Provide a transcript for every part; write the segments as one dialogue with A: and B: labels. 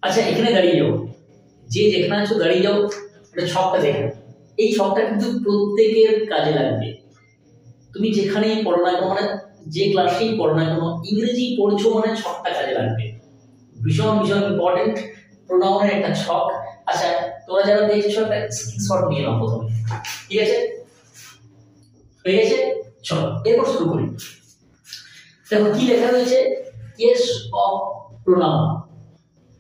A: আচ্ছা এখানে দাঁড়িয়ে যাও, যে যেখানে আছো দাঁড়িয়ে যাও, একটা ছকটা দেখো। এই ছকটা কিন্তু প্রত্যেকের কাজে লাগবে। তুমি যেখানেই পড়ো না কেন, মানে যে ক্লাসেই পড়ো না কেন, ইংরেজি পড়ছো মানে ছকটা কাজে লাগবে। ভীষণ ভীষণ ইম্পর্টেন্ট প্রোনাউনের একটা ছক। আচ্ছা তোমরা যারা দেখছো একটা স্ক্রিনশট নিয়ে নাও প্রথমে, ঠিক আছে? হয়ে গেছে, চলো এরপর শুরু করি। দেখো কি লেখা রয়েছে, কেস অফ প্রোনাউন।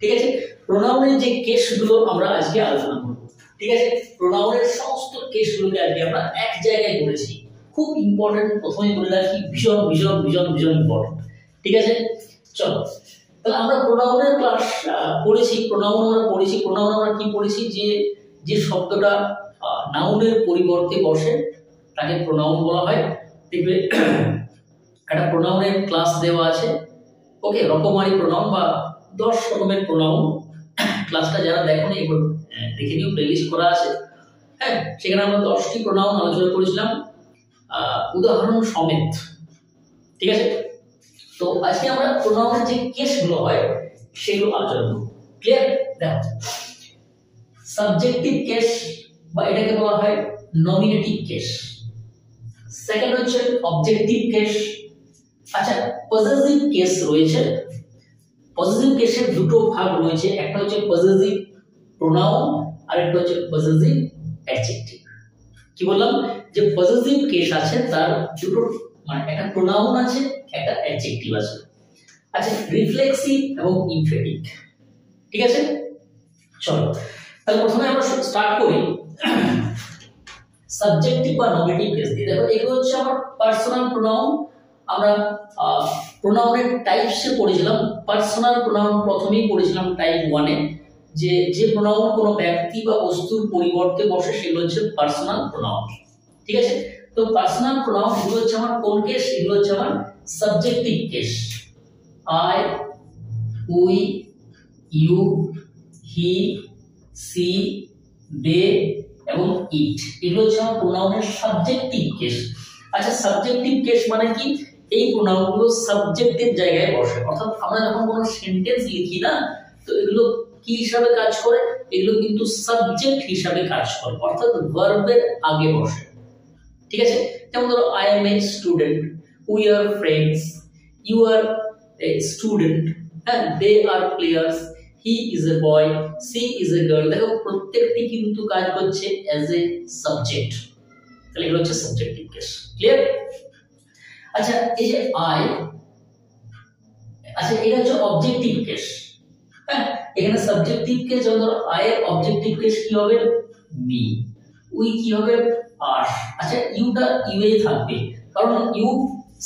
A: ঠিক আছে, প্রোনাউনের যে কেসগুলো আমরা আজকে আলোচনা করব। ঠিক আছে, প্রোনাউনের সমস্ত কেসগুলোকে আজকে আমরা এক জায়গায় করেছি। খুব ইম্পর্টেন্ট, প্রথমে বলে রাখি, ভীষণ ভীষণ ভীষণ ভীষণ ইম্পর্টেন্ট। ঠিক আছে, চলো তাহলে আমরা প্রোনাউনের ক্লাস পড়েছি। প্রোনাউন আমরা কি পড়েছি, যে যে শব্দটা নাউনের পরিবর্তে বসে তাকে প্রোনাউন বলা হয়। দেখবে একটা প্রোনাউনের ক্লাস দেওয়া আছে, ওকে, রকমারি প্রোনাউন বা 10 রকমের প্রোনাউন। ক্লাসটা যারা দেখোনি এবার দেখে নিও, প্লেলিস্ট করা আছে। হ্যাঁ, সেখানে আমরা 10টি প্রোনাউন আলোচনা করেছিলাম উদাহরণ সমেত। ঠিক আছে, তো আজকে আমরা প্রোনাউনের যে কেসগুলো হয় সেগুলো আলোচনা করব। ক্লিয়ার? দেখো, সাবজেক্টিভ কেস বা এটাকে বলা হয় নমিনেটিভ কেস। সেকেন্ড হচ্ছে অবজেক্টিভ কেস। আচ্ছা, পজেসিভ কেস রয়েছে। পজেসিভ কেসের দুটো ভাগ রয়েছে, একটা হচ্ছে পজেসিভ প্রোনাউন আর একটা হচ্ছে পজেসিভ অ্যাডজেক্টিভ। কি বললাম, যে পজেসিভ কেস আছে তার দুটো, মানে একটা প্রোনাউন আছে, একটা অ্যাডজেক্টিভ আছে। আচ্ছা, রিফ্লেক্সিভ এবং ইমফেটিক। ঠিক আছে, চলো তাহলে প্রথমে আমরা স্টার্ট করি সাবজেক্টিভ বা নমিনেটিভ কেস দিয়ে। দেখো এগুলো হচ্ছে আমার পার্সোনাল প্রোনাউন। আমরা প্রোনাউনের টাইপসে পড়েছিলাম। পার্সোনাল প্রোনাউন প্রথমেই পড়েছিলাম টাইপ 1 এ, যে যে প্রোনাউন কোনো ব্যক্তি বা বস্তুর পরিবর্তে বসে সেগুলো হচ্ছে পার্সোনাল প্রোনাউন। ঠিক আছে, তো পার্সোনাল প্রোনাউন এগুলো হচ্ছে আমার কোন কেস, এগুলো হচ্ছে আমার subjective case. I, we, you, he, she, they এবং ইট, এগুলো হচ্ছে আমার প্রোনাউনের সাবজেক্টিভ কেস। আচ্ছা, সাবজেক্টিভ কেস মানে কি, এই প্রোনাউনগুলো সাবজেক্টের জায়গায় বসে। অর্থাৎ আমরা যখন কোনো সেন্টেন্স লিখি না, তো এগুলো কি হিসাবে কাজ করে, এগুলো কিন্তু সাবজেক্ট হিসাবে কাজ করে, অর্থাৎ ভার্বের আগে বসে। ঠিক আছে, যেমন ধরো I am a student, we are friends, you are a student, হ্যাঁ, they are players, he is a boy, she is a girl. দেখো প্রত্যেকটি কিন্তু কাজ করছে অ্যাজ এ সাবজেক্ট। তাহলে এগুলো হচ্ছে সাবজেক্টিভ কেস। ক্লিয়ার? আচ্ছা, এই যে আই, আচ্ছা এটা হচ্ছে অবজেক্টিভ কেস। হ্যাঁ, এখানে সাবজেক্টিভ কেস, যেমন ধরো আই এর অবজেক্টিভ কেস কি হবে, মি। উই কি হবে, আস। আচ্ছা, ইউটা ইউ এ থাকবে, কারণ ইউ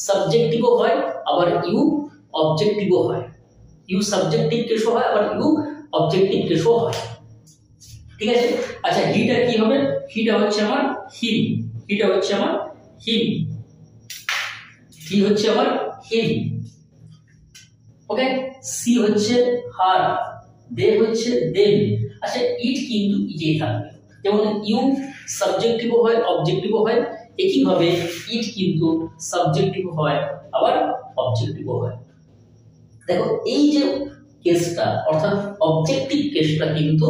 A: সাবজেক্টিভও হয় আবার ইউ অবজেক্টিভও হয়। ইউ সাবজেক্টিভ কেসও হয় আবার ইউ অবজেক্টিভ কেসও হয়। ঠিক আছে, আচ্ছা হিটা কি হবে, হিটা হচ্ছে আমার হিম, হিটা হচ্ছে আমার হিম, হি হচ্ছে আমার হিম। ওকে, সি হচ্ছে হার, দে হচ্ছে দেম। আচ্ছা, ইট কিন্তু ইটেই থাকবে। যেমন ইউ সাবজেক্টিভও হয় অবজেক্টিভও হয়, একইভাবে ইট কিন্তু সাবজেক্টিভ হয় আবার অবজেক্টিভও হয়। দেখো এই যে কেসটা, অর্থাৎ অবজেক্টিভ কেসটা কিন্তু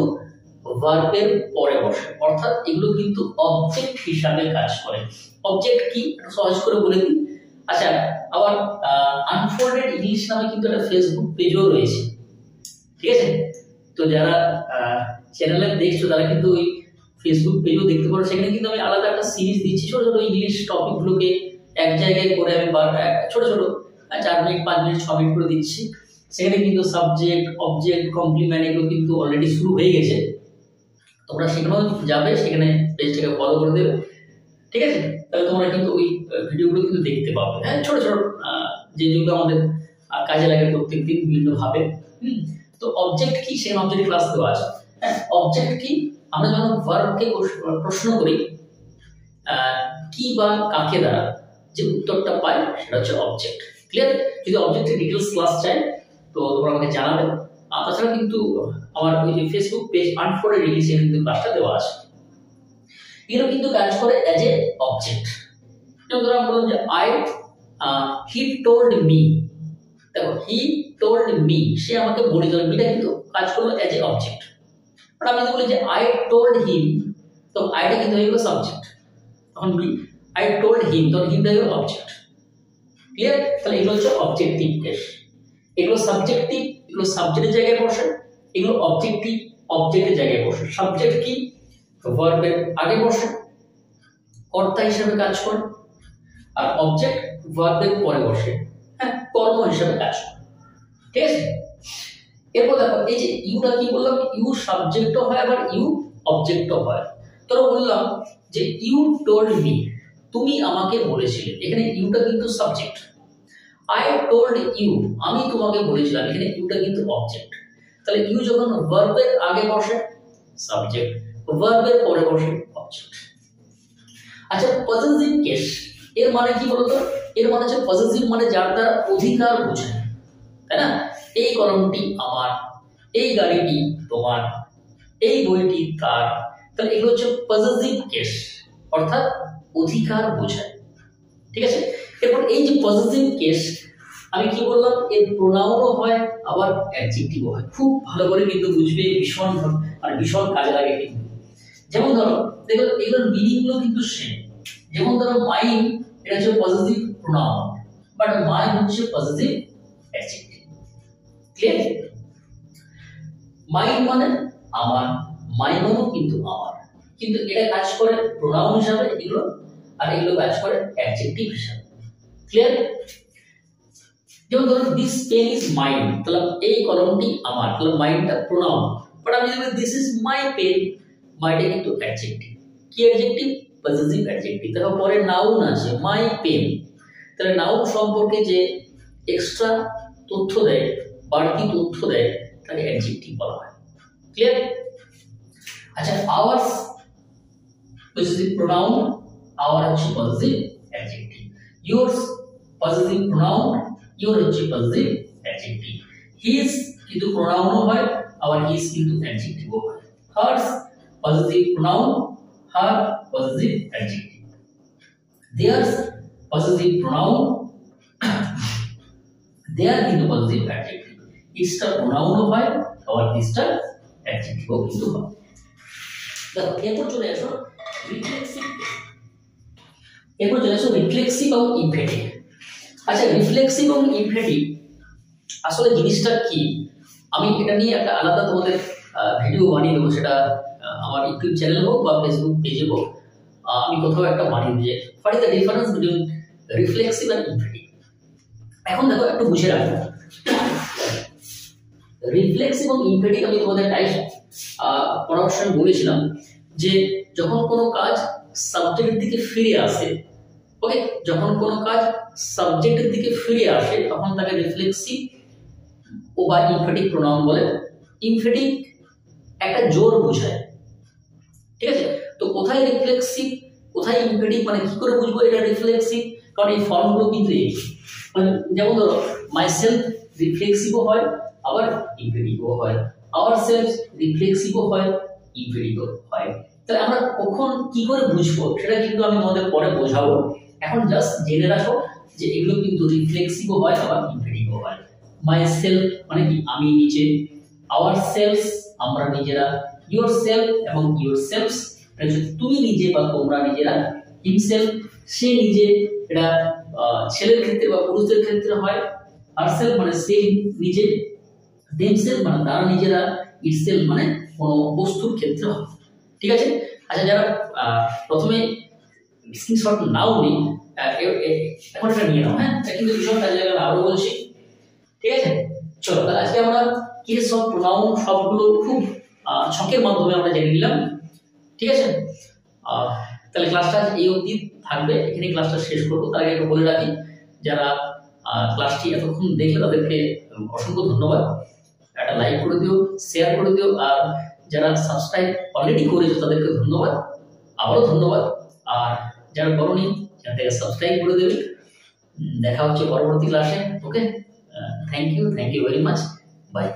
A: ভার্বের পরে বসে, অর্থাৎ এগুলো কিন্তু অবজেক্ট হিসাবে কাজ করে। অবজেক্ট কি সহজ করে বলে দিই। আচ্ছা, আবার আনফোল্ডেড ইংলিশ নামে কিন্তু একটা ফেসবুক পেজও রয়েছে। ঠিক আছে, তো যারা চ্যানেলে দেখছো তারা কিন্তু ওই ফেসবুক পেজও দেখতে পারো। সেখানে কিন্তু আমি আলাদা একটা সিরিজ দিচ্ছি, ছোট ছোট ইংলিশ টপিকগুলোকে এক জায়গায় করে আমি ছোট ছোট 4 মিনিট 5 মিনিট 6 মিনিট করে দিচ্ছি। সেখানে কিন্তু সাবজেক্ট, অবজেক্ট, কমপ্লিমেন্ট এগুলো কিন্তু অলরেডি শুরু হয়ে গেছে। তোমরা সেখানেও যাবে, সেখানে পেজটাকে ফলো করে দেবে। ঠিক আছে, তাহলে তোমরা কিন্তু ওই ভিডিওগুলো কিন্তু দেখতে পাবে। হ্যাঁ, ছোট ছোট যেগুলো আমাদের কাজে লাগে প্রত্যেকদিন বিভিন্নভাবে। তো অবজেক্ট কি, সেখানে অবজেক্ট ক্লাস দেওয়া আছে। হ্যাঁ, অবজেক্ট কি, আমরা যখন ভার্বকে প্রশ্ন করি কি বা কাকে দ্বারা, যে উত্তরটা পাই সেটা হচ্ছে অবজেক্ট। ক্লিয়ার? যদি অবজেক্টের ডিটেলস ক্লাস চাই তো তোমরা আমাকে জানাবে। আর তাছাড়া কিন্তু আমার ওই যে ফেসবুক পেজ আনফোল্ডেড ইংলিশ, এখানে কিন্তু ক্লাসটা দেওয়া আছে। এগুলো কিন্তু কাজ করে অ্যাজ এ অবজেক্ট। যেমন ধরো আমরা বললাম যে হি টোল্ড মি, দেখো হি টোল্ড মি, সে আমাকে বলে দিল, মিটা কিন্তু কাজ করলো অ্যাজ এ অবজেক্ট। আর আমি যদি বলি যে আই টোল্ড হিম, তো আইটা কিন্তু হয়ে গেল সাবজেক্ট, তখন আই টোল্ড হিম, তখন হিমটা হয়ে গেল অবজেক্ট। ক্লিয়ার? তাহলে এগুলো হচ্ছে অবজেক্টিভ কেস। এগুলো সাবজেক্টিভ, এগুলো সাবজেক্টের জায়গায় বসে, এগুলো অবজেক্টিভ অবজেক্টের জায়গায় বসে। সাবজেক্ট কি? ভার্বের আগে বসে, কর্তা হিসেবে কাজ করে, আর অবজেক্ট ভার্বের পরে বসে, হ্যাঁ, কর্ম হিসেবে কাজ করে। ঠিক আছে? এরপর দেখো এই যে ইউটা কি বললাম, ইউ সাবজেক্টও হয় আবার ইউ অবজেক্টও হয়। তো বললাম যে ইউ টোল্ড মি, তুমি আমাকে বলেছিলে, এখানে ইউটা কিন্তু সাবজেক্ট। আই টোল্ড ইউ, আমি তোমাকে বলেছিলাম, এখানে ইউটা কিন্তু অবজেক্ট। তাহলে ইউ যখন ভার্বের আগে বসে সাবজেক্ট, ভার্বের পরে বসে অবজেক্ট। আচ্ছা পজেসিভ কেস এর মানে কি বলতো? এর মানে হচ্ছে পজেসিভ মানে যার দ্বারা অধিকার বোঝায়, তাই না? এই কলমটি আমার, এই গাড়িটি তোমার, এই বইটি তার। তাহলে এগুলো হচ্ছে পজেসিভ কেস, অর্থাৎ অধিকার বোঝায়। ঠিক আছে? এরপর এই যে পজেসিভ কেস আমি কি বললাম, এর প্রোনাউনও হয় আবার অ্যাডজেক্টিভও হয়। খুব ভালো করে কিন্তু বুঝবে, ভীষণ মানে ভীষণ কাজে লাগে কিন্তু। যেমন ধরো দেখো এগুলোর মিনিং গুলো কিন্তু সেম। যেমন ধরো মাইন, এটা হচ্ছে পজেসিভ প্রোনাউন, বাট মাই হচ্ছে পজেসিভ অ্যাডজেক্টিভ। ক্লিয়ার? মাইন মানে আমার, মাই মানেও কিন্তু আমার, কিন্তু এটা কাজ করে প্রোনাউন হিসাবে এগুলো, আর এগুলো কাজ করে অ্যাডজেক্টিভ হিসাবে। ক্লিয়ার? যেমন ধরো দিস পেন ইজ মাইন, তাহলে এই কলমটি আমার, তাহলে মাইনটা প্রোনাউন। বাট আমি যদি দিস ইজ মাই পেন, মাইটা কিন্তু অ্যাডজেক্টিভ। কি অ্যাডজেক্টিভ? Possessive adjective. দেখো পরে নাউন আছে মাই পেন, তাহলে নাউন সম্পর্কে যে এক্সট্রা তথ্য দেয়, বাড়তি তথ্য দেয়, তাকে অ্যাডজেক্টিভ বলা হয়। ক্লিয়ার? আচ্ছা আওয়ার্স পজেসিভ প্রোনাউন, আওয়ার হচ্ছে possessive adjective. Yours possessive pronoun, your হচ্ছে পজেসিভ অ্যাডজেক্টিভ। হিজ কিন্তু প্রোনাউনও হয় আবার হিজ কিন্তু অ্যাডজেক্টিভও হয়। Hers possessive pronoun, her possessive adjective. Theirs possessive pronoun, their কিন্তু পজেসিভ অ্যাডজেক্টিভ। ইটসটা প্রোনাউনও হয় আবার ইটসটা অ্যাডজেক্টিভও কিন্তু হয়। দেখো এরপর চলে আসো রিফ্লেক্সিভ, এরপর চলে আসো রিফ্লেক্সিভ এবং ইমফেটিভ। আচ্ছা রিফ্লেক্সিভ এবং ইমফেটিভ আসলে জিনিসটা কি, আমি এটা নিয়ে একটা আলাদা তোমাদের ভিডিও বানিয়ে দেবো, সেটা আমার ইউটিউব চ্যানেল হোক বা ফেসবুক পেজে হোক, আমি কোথাও একটা বানিয়ে দিয়ে what is the difference between reflexive and emphatic. এখন দেখো একটু বুঝে রাখো, রিফ্লেক্সিভ এবং ইমফেটিভ আমি তোমাদের টাইপ পড়ার সময় বলেছিলাম যে যখন কোনো কাজ সাবজেক্টের দিকে ফিরে আসে, ওকে, যখন কোনো কাজ সাবজেক্টের দিকে ফিরে আসে তখন তাকে রিফ্লেক্সিভ ও বা ইমফেটিভ প্রোনাউন বলে। ইমফেটিভ একটা জোর বোঝায়। ঠিক আছে? তো কোথায় রিফ্লেক্সিভ কোথায় ইমফেটিভ মানে কি করে বুঝবো এটা রিফ্লেক্সিভ? কারণ এই ফর্মগুলো কিন্তু এই, মানে যেমন ধরো মাই সেলফ রিফ্লেক্সিভও হয় আবার ইমফেটিভও হয়, আওয়ার সেলফ রিফ্লেক্সিভও হয় ইমফেটিভও হয়। তাহলে আমরা কখন কি করে বুঝবো সেটা কিন্তু আমি তোমাদের পরে বোঝাবো। এখন জাস্ট জেনে রাখো যে এগুলো কিন্তু রিফ্লেক্সিভও হয় আবার ইমফেটিভও হয়। মাই সেলফ মানে কি আমি নিজে, আওয়ার সেলফস আমরা নিজেরা, ইয়োর সেলফ এবং ইয়োর সেলফস তুমি নিজে বা তোমরা নিজেরা, হিমসেলফ সে নিজে, এটা ছেলের ক্ষেত্রে বা পুরুষদের ক্ষেত্রে হয়। হারসেলফ মানে সে নিজে, দেমসেলফ মানে তারা নিজেরা, ইটসেলফ মানে কোনো বস্তুর ক্ষেত্রে হয়। ঠিক আছে? আচ্ছা যারা প্রথমে স্ক্রিনশট নাও নি এখন এটা নিয়ে নাও, হ্যাঁ, এটা কিন্তু ভীষণ কাজে লাগে, আরো বলছি। ঠিক আছে? চলো তাহলে আজকে আমরা কেস অফ প্রোনাউন সবগুলো খুব ছকের মাধ্যমে আমরা জেনে নিলাম। ঠিক আছে? তাহলে ক্লাসটা এই অবধি থাকবে, এখানে ক্লাসটা শেষ করবো। তার আগে একটু বলে রাখি, যারা ক্লাসটি এতক্ষণ দেখলে তাদেরকে অসংখ্য ধন্যবাদ। একটা লাইক করে দিও, শেয়ার করে দিও, আর যারা সাবস্ক্রাইব অলরেডি করেছো তাদেরকে ধন্যবাদ, আবারও ধন্যবাদ। আর যারা করোনি চ্যানেলটাকে সাবস্ক্রাইব করে দেবে। দেখা হচ্ছে পরবর্তী ক্লাসে। Okay, thank you very much, by.